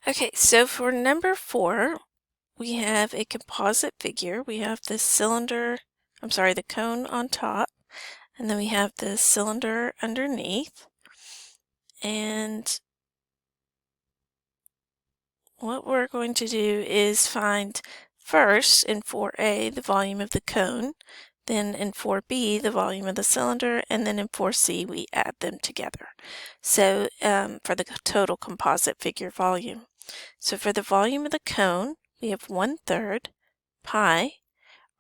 Okay, so for number 4, we have a composite figure. We have the the cone on top, and then we have the cylinder underneath. And what we're going to do is find first in 4A the volume of the cone, then in 4B the volume of the cylinder, and then in 4C we add them together. So for the total composite figure volume. So for the volume of the cone, we have 1/3 pi.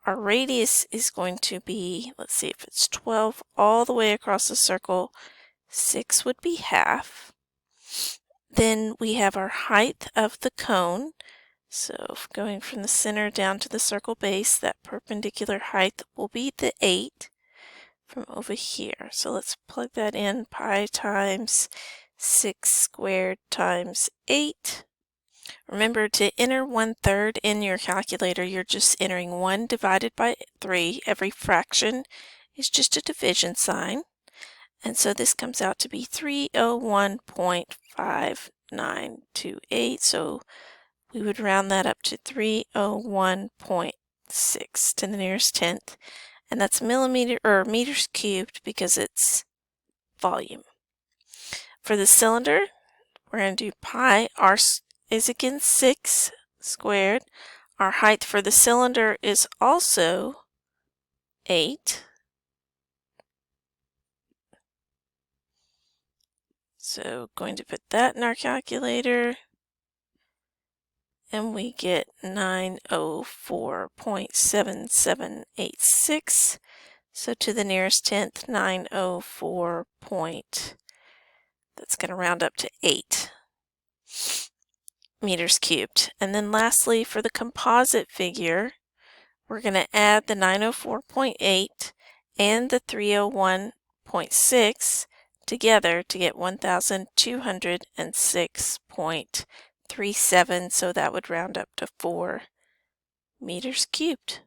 Our radius is going to be, let's see, if it's 12 all the way across the circle, 6 would be half. Then we have our height of the cone. So going from the center down to the circle base, that perpendicular height will be the 8 from over here. So let's plug that in, pi times 6 squared times 8. Remember, to enter 1/3 in your calculator, you're just entering 1 divided by 3. Every fraction is just a division sign. And so this comes out to be 301.5928. So we would round that up to 301.6 to the nearest tenth. And that's meters cubed because it's volume. For the cylinder, we're going to do pi. R is again 6 squared. Our height for the cylinder is also 8. So going to put that in our calculator, and we get 904.7786. So to the nearest tenth, 904. That's going to round up to 8 meters cubed. And then lastly, for the composite figure, we're going to add the 904.8 and the 301.6 together to get 1,206.37, so that would round up to 4 meters cubed.